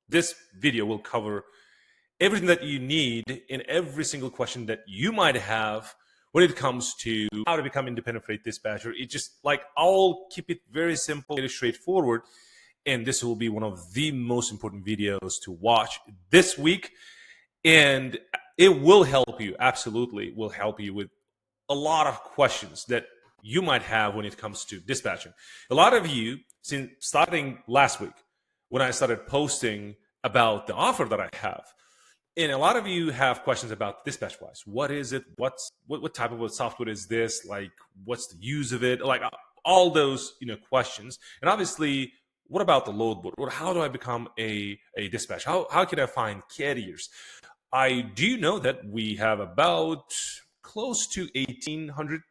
This video will cover everything that you need in every single question that you might have when it comes to how to become independent freight dispatcher. It just like I'll keep it very simple, very straightforward, and this will be one of the most important videos to watch this week. And it will help you, absolutely will help you with a lot of questions that you might have when it comes to dispatching. A lot of you, since starting last week, when I started posting about the offer that I have, and a lot of you have questions about DispatchWise. What is it? What type of software is this? Like, what's the use of it? Like all those questions. And obviously, what about the load board? How do I become a dispatch? How can I find carriers? I do know that we have about close to 1,800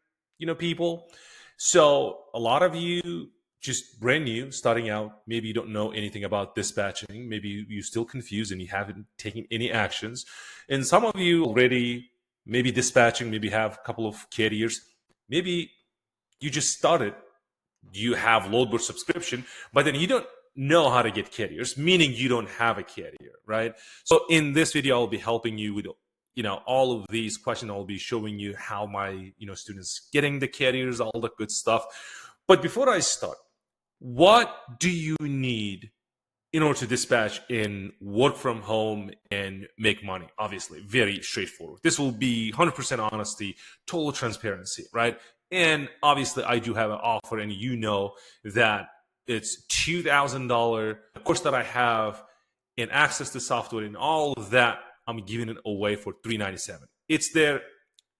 people. So a lot of you just brand new, starting out, maybe you don't know anything about dispatching, maybe you're still confused and you haven't taken any actions. And some of you already maybe dispatching, maybe have a couple of carriers, maybe you just started, you have load board subscription, but then you don't know how to get carriers, meaning you don't have a carrier, right? So in this video, I'll be helping you with all of these questions. I'll be showing you how my students getting the carriers, all the good stuff. But before I start, what do you need in order to dispatch and work from home and make money? Obviously, very straightforward. This will be 100% honesty, total transparency, right? And obviously, I do have an offer, and that it's $2,000 course that I have and access to software and all of that. I'm giving it away for $397. It's there.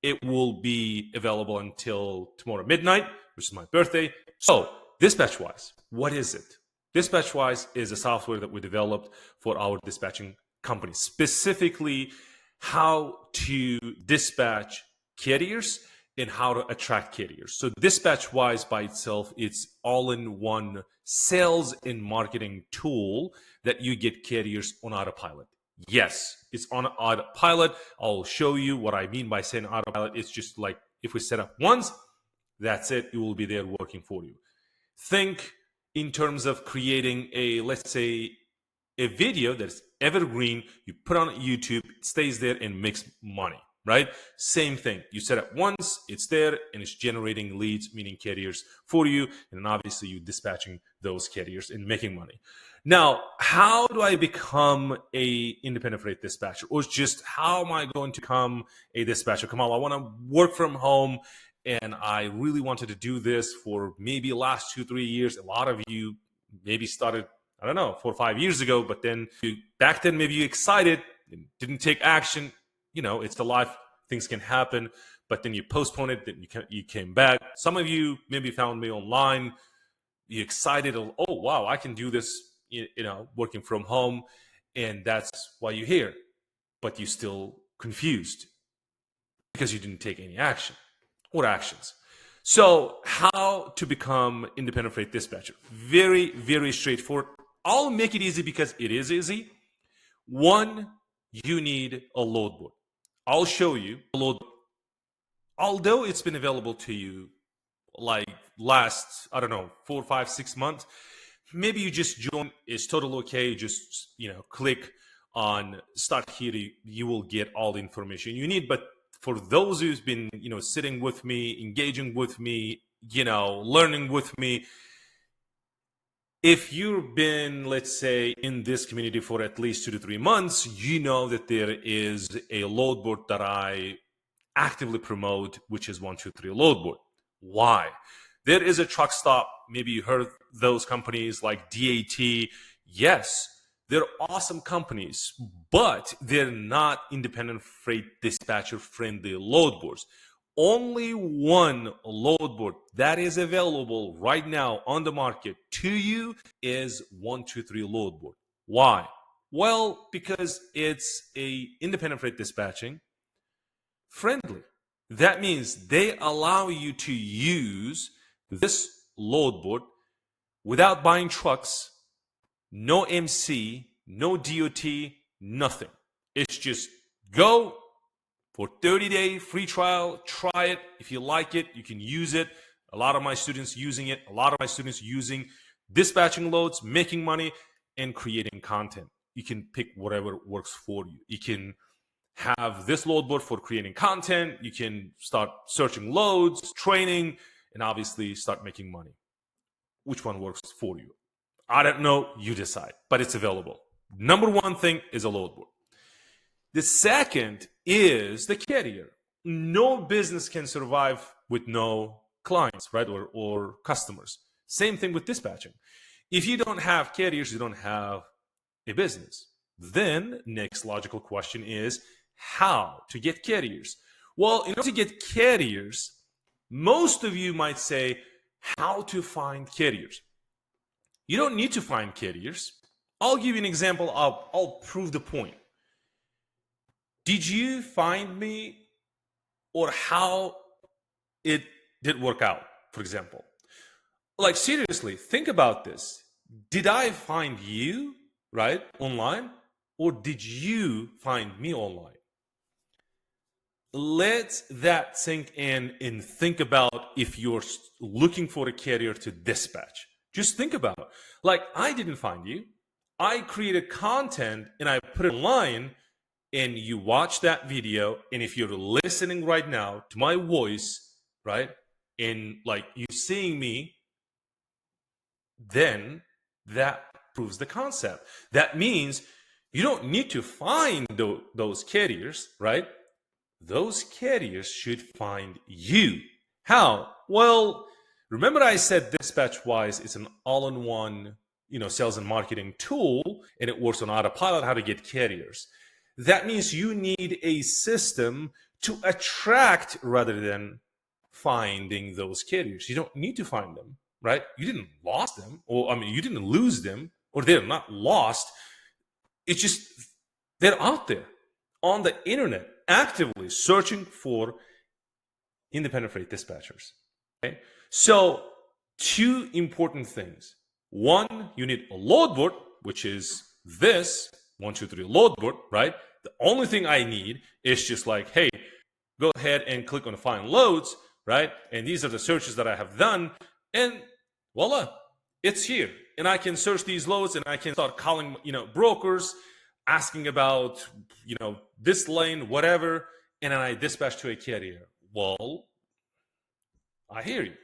It will be available until tomorrow midnight, which is my birthday. So DispatchWise, what is it? DispatchWise is a software that we developed for our dispatching company, specifically how to dispatch carriers and how to attract carriers. So DispatchWise by itself, it's all-in-one sales and marketing tool that you get carriers on autopilot. Yes, it's on autopilot. I'll show you what I mean by saying autopilot. It's just like if we set up once, that's it. It will be there working for you. Think in terms of creating let's say, a video that's evergreen. You put on YouTube, it stays there and makes money, right? Same thing. You set up once, it's there, and it's generating leads, meaning carriers for you. And then obviously you dispatching those carriers and making money. Now, how do I become a independent freight dispatcher? Or just how am I going to become a dispatcher? Kamal, I want to work from home, and I really wanted to do this for maybe the last 2-3 years. A lot of you maybe started, I don't know, 4 or 5 years ago, but then back then maybe you excited and didn't take action. It's the life, things can happen, but then you postponed it, then you came back. Some of you maybe found me online, you excited, oh wow, I can do this, working from home, and that's why you're here, but you're still confused because you didn't take any action or actions. So how to become independent freight dispatcher? Very, very straightforward. I'll make it easy because it is easy. One, you need a load board. I'll show you a load board. Although it's been available to you like last, 4, 5, 6 months, maybe you just join, it's totally okay. Just, click on start here. You will get all the information you need. But for those who's been, sitting with me, engaging with me, learning with me, if you've been, let's say, in this community for at least 2 to 3 months, you know that there is a load board that I actively promote, which is 123 Load Board. Why? There is a truck stop. Maybe you heard those companies like DAT. Yes, they're awesome companies, but they're not independent freight dispatcher friendly load boards. Only one load board that is available right now on the market to you is 123 Load Board. Why? Well, because it's a independent freight dispatching friendly. That means they allow you to use this load board without buying trucks, no MC, no DOT, nothing. It's just go for 30-day free trial, try it. If you like it, you can use it. A lot of my students using it. A lot of my students using dispatching loads, making money, and creating content. you can pick whatever works for you. You can have this load board for creating content. You can start searching loads, training, and obviously start making money. Which one works for you? I don't know. You decide, but it's available. Number one thing is a load board. The second is the carrier. No business can survive with no clients, right? Or customers. Same thing with dispatching. If you don't have carriers, you don't have a business. Then next logical question is how to get carriers. Well, in order to get carriers, most of you might say how to find carriers. You don't need to find carriers. I'll give you an example. I'll prove the point. Did you find me, or how it did work out, for example? Like, seriously, think about this. Did I find you, right, online, or did you find me online? Let that sink in and think about if you're looking for a carrier to dispatch. Just think about it. Like, I didn't find you. I created content and I put it online, and you watch that video, and if you're listening right now to my voice, right, and like you seeing me, then that proves the concept. That means you don't need to find those carriers, right? Those carriers should find you. How? Well, remember I said DispatchWise is an all-in-one, sales and marketing tool, and it works on autopilot how to get carriers. That means you need a system to attract rather than finding those carriers. You don't need to find them, right? You didn't lose them, you didn't lose them, or they're not lost. It's just they're out there on the internet, actively searching for independent freight dispatchers. Okay? So, two important things. One, you need a load board, which is this 1, 2, 3 load board, right? The only thing I need is just like, hey, go ahead and click on find loads, right? And these are the searches that I have done, and voila, it's here. And I can search these loads, and I can start calling, brokers, asking about, this lane, whatever, and then I dispatch to a carrier. Well, I hear you.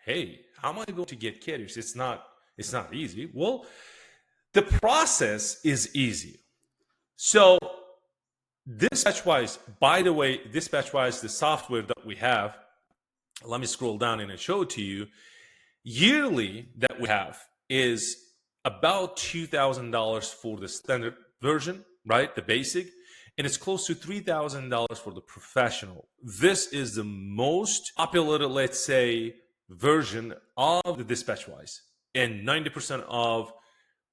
Hey, how am I going to get carriers? It's not easy. Well, the process is easy. So DispatchWise, by the way, DispatchWise, the software that we have, let me scroll down and show it to you. Yearly that we have is about $2,000 for the standard version, right? The basic. And it's close to $3,000 for the professional. This is the most popular, let's say, version of the DispatchWise. And 90% of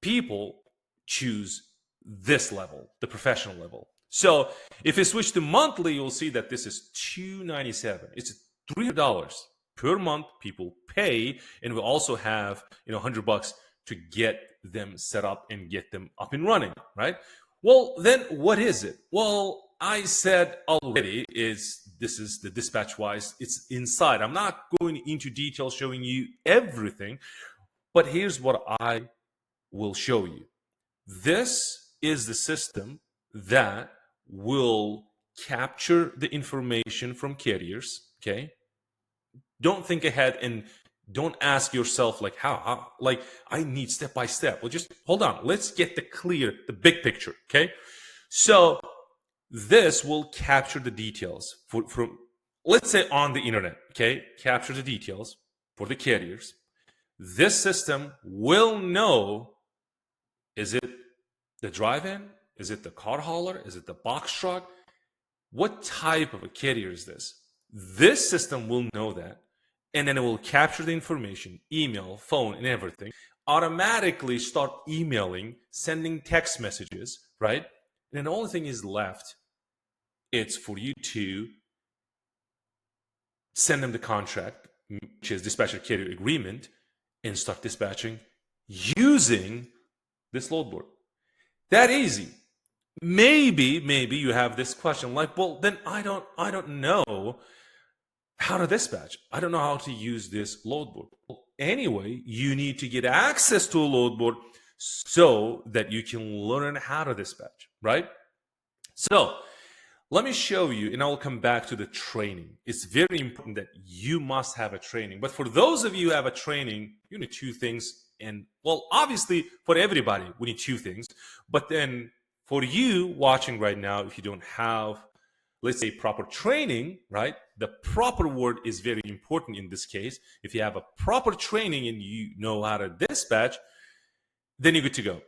people choose this level, the professional level. So if you switch to monthly, you'll see that this is $297. It's $300 per month people pay, and we also have $100 to get them set up and get them up and running, right? Well, then what is it? Well, I said already this is the DispatchWise. It's inside. I'm not going into detail showing you everything, but here's what I will show you. This is the system that will capture the information from carriers, okay? Don't think ahead and don't ask yourself like how like I need step by step. Well, just hold on. Let's get the big picture, okay? So this will capture the details from let's say on the internet, okay? Capture the details for the carriers. This system will know, is it the drive-in? Is it the car hauler? Is it the box truck? What type of a carrier is this? This system will know that. And then it will capture the information, email, phone, and everything, automatically start emailing, sending text messages, right? And then the only thing is left, it's for you to send them the contract, which is dispatcher carrier agreement, and start dispatching using this load board. That easy. Maybe you have this question like, well, then I don't know how to dispatch. I don't know how to use this load board. Well, anyway, you need to get access to a load board so that you can learn how to dispatch, right? So let me show you, and I'll come back to the training. It's very important that you must have a training. But for those of you who have a training, you need two things. And well, obviously for everybody, we need two things. But then for you watching right now, if you don't have, let's say, proper training, right? The proper word is very important in this case. If you have a proper training and you know how to dispatch, then you're good to go.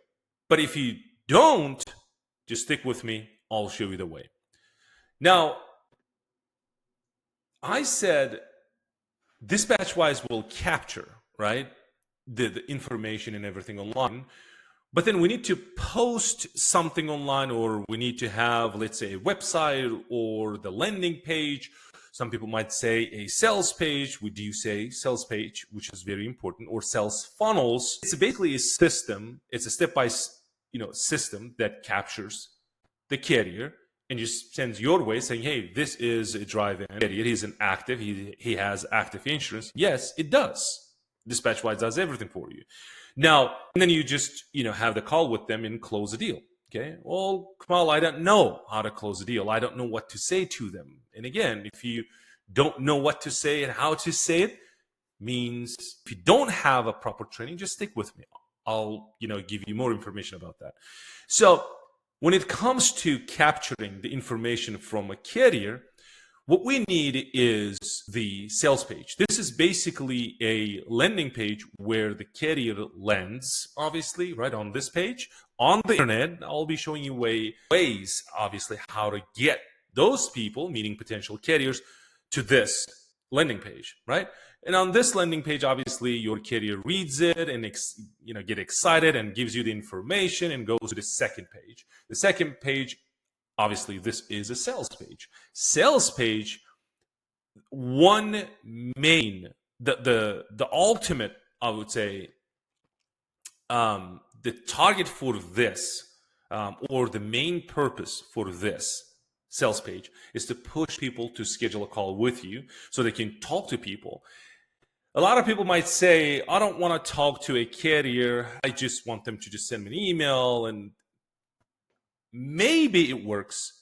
But if you don't, just stick with me. I'll show you the way. Now, I said DispatchWise will capture, right, the information and everything online, but then we need to post something online, or we need to have, let's say, a website or the landing page. Some people might say a sales page. We do say sales page, which is very important, or sales funnels. It's basically a system. It's a step-by-step, system that captures the carrier and just sends your way saying, hey, this is a drive-in carrier. He's an active. He has active insurance. Yes, it does. DispatchWise does everything for you. Now, and then you just, have the call with them and close the deal. Okay. Well, Kamal, I don't know how to close the deal. I don't know what to say to them. And again, if you don't know what to say and how to say it, means if you don't have a proper training, just stick with me. I'll, give you more information about that. So when it comes to capturing the information from a carrier, what we need is the sales page. This is basically a landing page where the carrier lands, obviously, right on this page. On the internet, I'll be showing you ways, obviously, how to get those people, meaning potential carriers, to this landing page, right? And on this landing page, obviously, your carrier reads it and get excited and gives you the information and goes to the second page. The second page, obviously, this is a sales page. Sales page, one main, the ultimate, I would say, the target for this, or the main purpose for this sales page is to push people to schedule a call with you so they can talk to people. A lot of people might say, I don't want to talk to a carrier. I just want them to just send me an email, and maybe it works,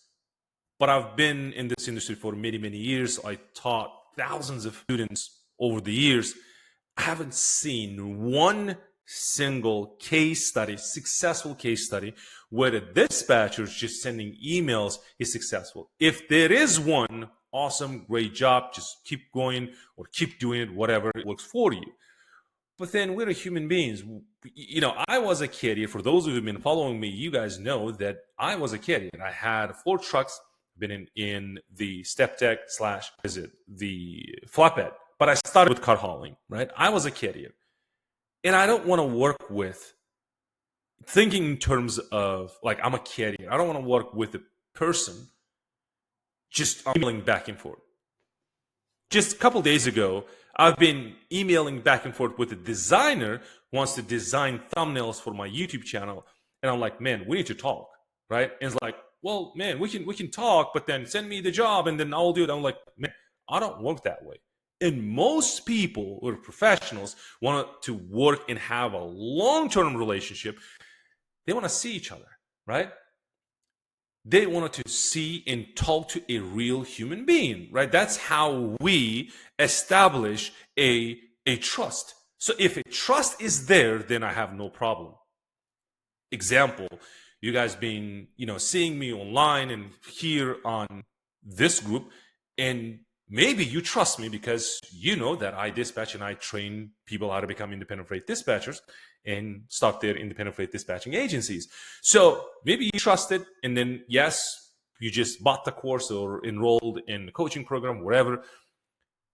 but I've been in this industry for many, many years. I taught thousands of students over the years. I haven't seen one single case study, successful case study, where the dispatcher is just sending emails is successful. If there is one, awesome, great job, just keep going or keep doing it, whatever it works for you. But then we're human beings. I was a carrier. For those who have been following me, you guys know that I was a carrier. I had 4 trucks, been in the step deck / the flatbed. But I started with car hauling, right? I was a carrier. And I don't want to work with, thinking in terms of, like, I'm a carrier. I don't want to work with a person just emailing back and forth. Just a couple days ago, I've been emailing back and forth with a designer who wants to design thumbnails for my YouTube channel. And I'm like, man, we need to talk, right? And it's like, well, man, we can talk, but then send me the job and then I'll do it. I'm like, man, I don't work that way. And most people who are professionals want to work and have a long-term relationship. They want to see each other, right? They wanted to see and talk to a real human being, right? That's how we establish a trust. So if a trust is there, then I have no problem. Example, you guys being, seeing me online and here on this group, and maybe you trust me because you know that I dispatch and I train people how to become independent freight dispatchers and start their independent freight dispatching agencies. So maybe you trust it, and then yes, you just bought the course or enrolled in the coaching program, whatever,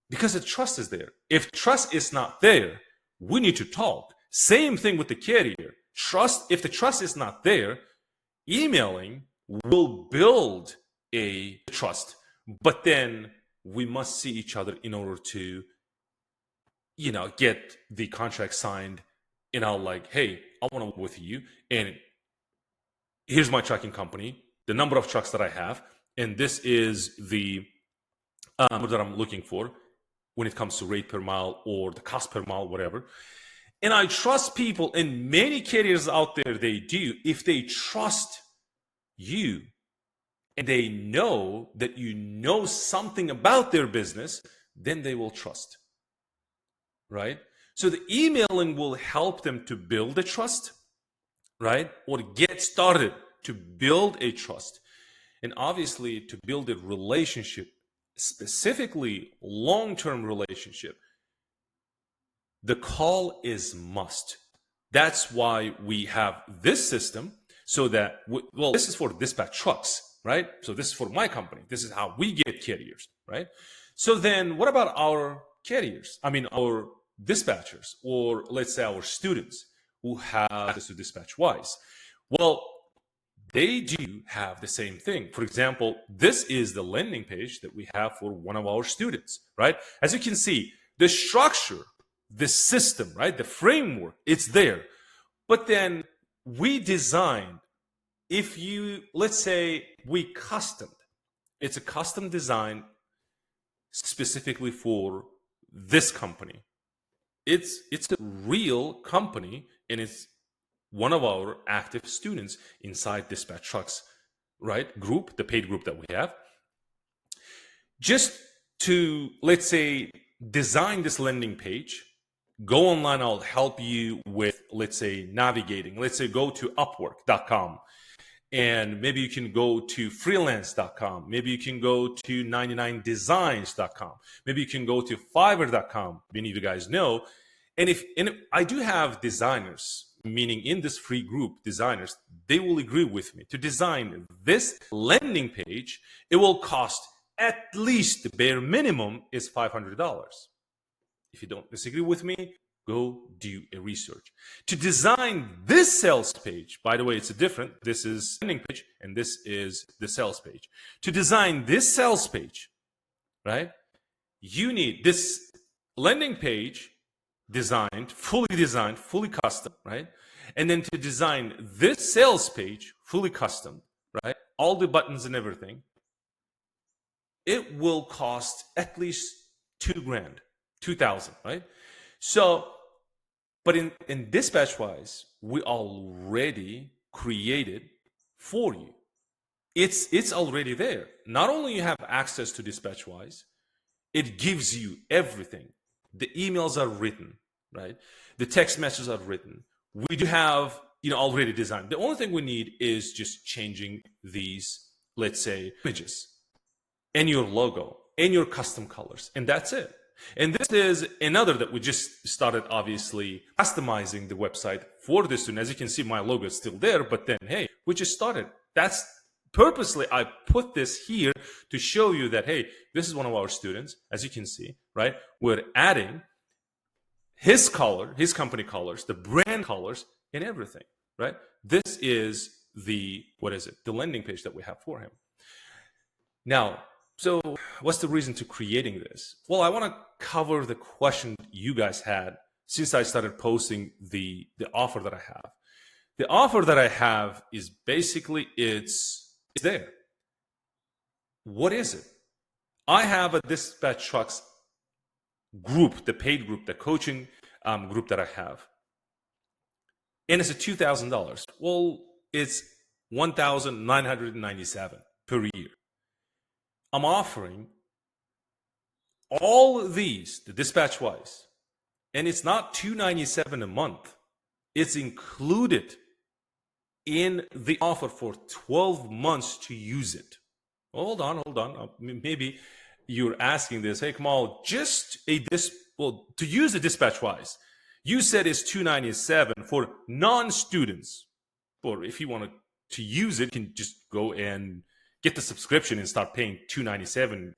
because the trust is there. If trust is not there, we need to talk. Same thing with the carrier. Trust, if the trust is not there, emailing will build a trust, but then we must see each other in order to, get the contract signed. And I'll like, hey, I want to work with you. And here's my trucking company, the number of trucks that I have. And this is the number that I'm looking for when it comes to rate per mile or the cost per mile, whatever. And I trust people, and many carriers out there, they do. If they trust you and they know that you know something about their business, then they will trust, right? So the emailing will help them to build a trust, right? Or get started to build a trust. And obviously to build a relationship, specifically long-term relationship, the call is must. That's why we have this system, so that, well, this is for dispatch trucks, right? So this is for my company. This is how we get carriers, right? So then what about our carriers? I mean, our dispatchers, or let's say our students who have access to DispatchWise. Well, they do have the same thing. For example, this is the landing page that we have for one of our students, right? As you can see, the structure, the system, right? The framework, it's there. But then we designed, let's say we customed, it's a custom design specifically for this company. It's a real company, and it's one of our active students inside Dispatch Trucks, right? Group, the paid group that we have. Just to, let's say, design this landing page, go online, I'll help you with, let's say, navigating. Let's say go to upwork.com, and maybe you can go to freelance.com. Maybe you can go to 99designs.com. Maybe you can go to fiverr.com. Many of you guys know. And I do have designers, meaning in this free group, designers, they will agree with me. To design this landing page, it will cost at least, the bare minimum is $500. If you don't disagree with me, go do a research. To design this sales page, by the way, it's different. This is landing page, and this is the sales page. To design this sales page, right, you need this landing page designed, fully custom, right? And then to design this sales page, fully custom, right? All the buttons and everything, it will cost at least $2,000, 2,000, right? So, but in DispatchWise, we already created for you. It's already there. Not only you have access to DispatchWise, it gives you everything. The emails are written, right? The text messages are written. We do have, already designed. The only thing we need is just changing these, let's say, images and your logo and your custom colors, and that's it. And this is another that we just started, obviously, customizing the website for this student. As you can see, my logo is still there, but then, hey, we just started. That's purposely, I put this here to show you that, hey, this is one of our students, as you can see, right? We're adding his color, his company colors, the brand colors, and everything, right? This is the landing page that we have for him. Now, so what's the reason to creating this? Well, I want to cover the question you guys had since I started posting the offer that I have. The offer that I have is basically, it's there. What is it? I have a Dispatch Trucks group, the paid group, the coaching group that I have. And it's $2,000. Well, it's $1,997 per year. I'm offering all of these, the DispatchWise, and it's not $297 a month. It's included in the offer for 12 months to use it. Hold on. Maybe you're asking this, hey, Kamal, to use the DispatchWise, you said it's $297 for non-students. Or if you want to use it, you can just go and get the subscription and start paying $297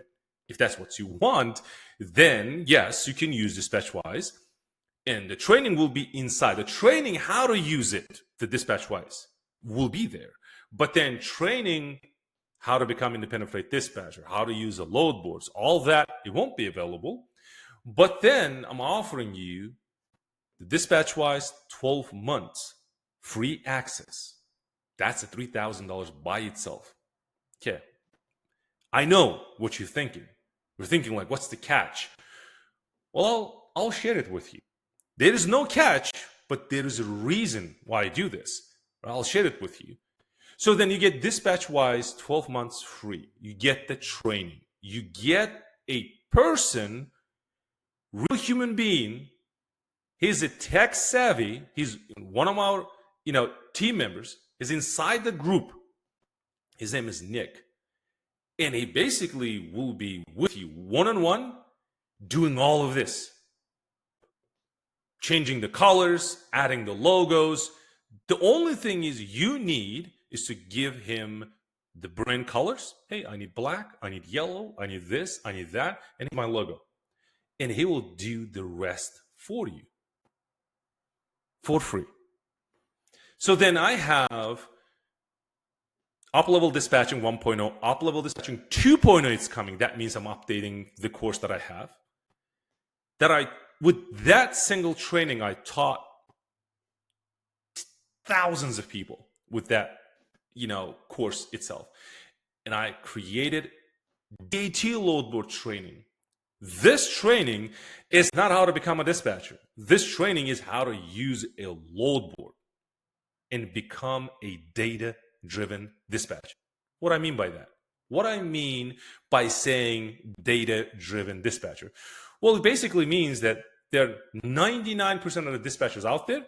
if that's what you want. Then yes, you can use DispatchWise, and the training will be inside. The training how to use it, the DispatchWise, will be there. But then training how to become independent freight dispatcher, how to use the load boards, all that, it won't be available. But then I'm offering you the DispatchWise 12 months free access. That's a $3,000 by itself. Okay. I know what you're thinking. You're thinking like, what's the catch? Well, I'll share it with you. There is no catch, but there is a reason why I do this. I'll share it with you. So then you get dispatch-wise 12 months free. You get the training. You get a person, real human being. He's a tech savvy. He's one of our, team members. He's inside the group. His name is Nick. And he basically will be with you one-on-one doing all of this. Changing the colors, adding the logos. The only thing is you need is to give him the brand colors. Hey, I need black, I need yellow, I need this, I need that, and my logo. And he will do the rest for you for free. So then I have up-level dispatching 1.0, up-level dispatching 2.0 is coming. That means I'm updating the course that I have. With that single training, I taught thousands of people with that, course itself. And I created DAT Load Board training. This training is not how to become a dispatcher. This training is how to use a load board and become a data-driven dispatcher. What I mean by that? What I mean by saying data-driven dispatcher? Well, it basically means that there are 99% of the dispatchers out there,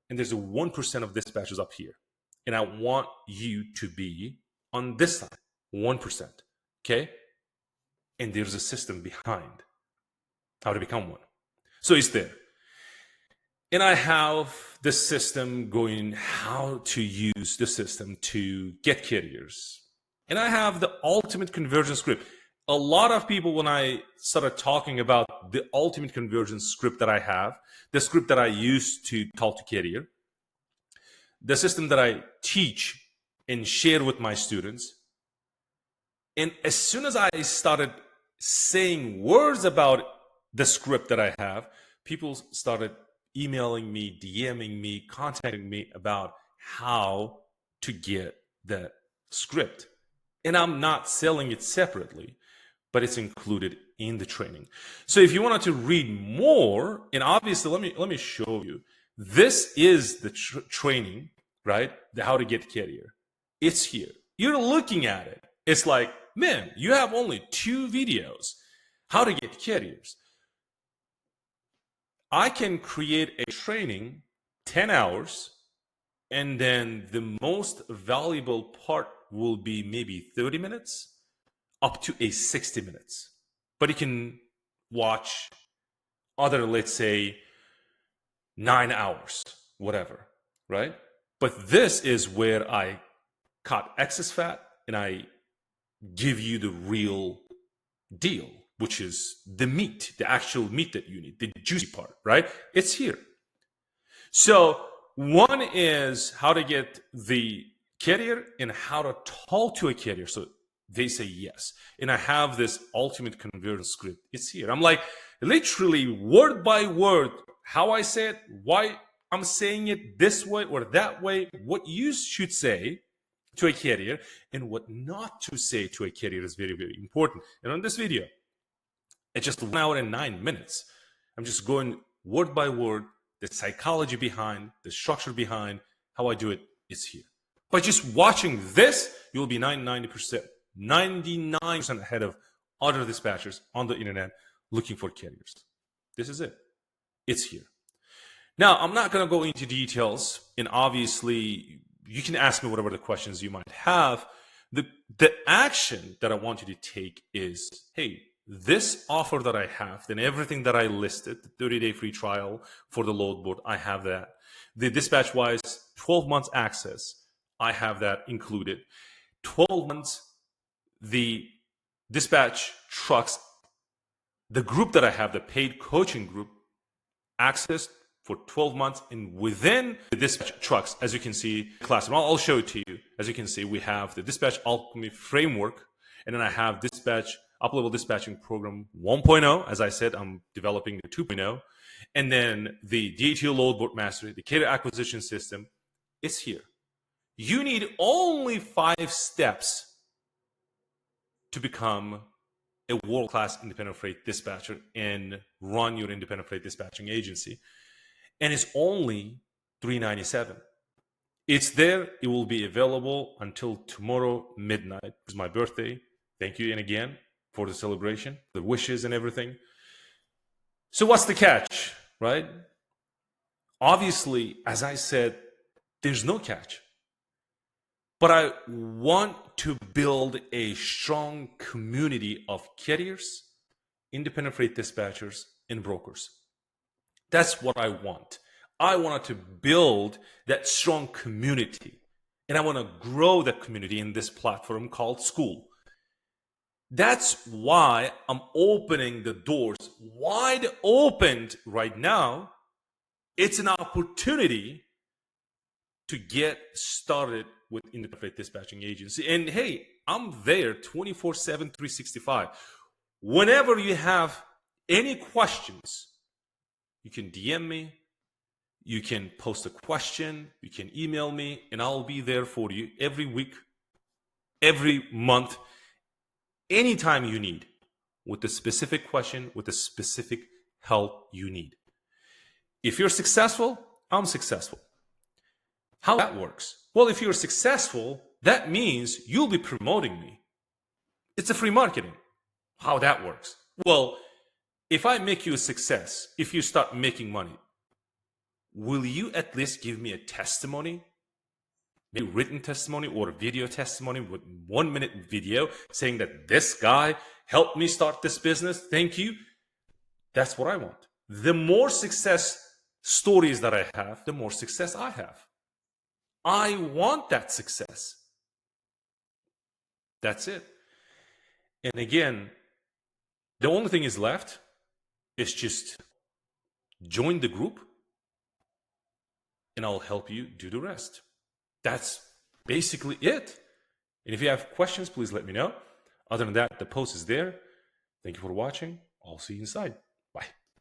and there's a 1% of dispatchers up here. And I want you to be on this side, 1%. Okay? And there's a system behind how to become one. So it's there. And I have the system going how to use the system to get carriers. And I have the ultimate conversion script. A lot of people, when I started talking about the ultimate conversion script that I have, the script that I use to talk to carrier, the system that I teach and share with my students, and as soon as I started saying words about the script that I have, people started emailing me, DMing me, contacting me about how to get that script. And I'm not selling it separately, but it's included in the training. So if you wanted to read more, and obviously let me show you. This is the training, right? The how to get carrier. It's here. You're looking at it. It's like, man, you have only 2 videos. How to get carriers. I can create a training 10 hours, and then the most valuable part will be maybe 30 minutes up to a 60 minutes. But you can watch other, let's say, 9 hours, whatever, right? But this is where I cut excess fat and I give you the real deal, which is the meat, the actual meat that you need, the juicy part, right? It's here. So one is how to get the carrier and how to talk to a carrier. So they say yes. And I have this ultimate conversion script. It's here. I'm like literally word by word, how I say it, why I'm saying it this way or that way, what you should say to a carrier and what not to say to a carrier is very, very important. And on this video, it's just 1 hour and 9 minutes. I'm just going word by word, the psychology behind, the structure behind, how I do it is here. By just watching this, you'll be 99% ahead of other dispatchers on the internet looking for carriers. This is it. It's here. Now, I'm not going to go into details, and obviously, you can ask me whatever the questions you might have. The action that I want you to take is, hey, this offer that I have, then everything that I listed, the 30-day free trial for the load board, I have that. The dispatch-wise 12 months access, I have that included. 12 months, the dispatch trucks, the group that I have, the paid coaching group, access for 12 months, and within the dispatch trucks, as you can see, class, and I'll show it to you. As you can see, we have the dispatch alchemy framework, and then I have dispatch up-level dispatching program 1.0. As I said, I'm developing the 2.0, and then the DAT Load Board mastery, the carrier acquisition system. It's here. You need only 5 steps to become a world-class independent freight dispatcher and run your independent freight dispatching agency. and it's only $397. It's there. It will be available until tomorrow midnight. It's my birthday. Thank you, and again, for the celebration, the wishes and everything. So what's the catch, right? Obviously, as I said, there's no catch. But I want to build a strong community of carriers, independent freight dispatchers, and brokers. That's what I want. I wanted to build that strong community. And I want to grow that community in this platform called School. That's why I'm opening the doors wide open right now. It's an opportunity to get started with independent freight dispatching agency. And hey, I'm there 24/7, 365. Whenever you have any questions, you can DM me, you can post a question, you can email me, and I'll be there for you every week, every month, anytime you need, with the specific question, with the specific help you need. If you're successful, I'm successful. How that works? Well, if you're successful, that means you'll be promoting me. It's a free marketing. How that works? Well, if I make you a success, if you start making money, will you at least give me a testimony? Maybe written testimony or a video testimony with 1 minute video saying that this guy helped me start this business. Thank you. That's what I want. The more success stories that I have, the more success I have. I want that success. That's it. And again, the only thing is left is just join the group and I'll help you do the rest. That's basically it. And if you have questions, please let me know. Other than that, the post is there. Thank you for watching. I'll see you inside. Bye.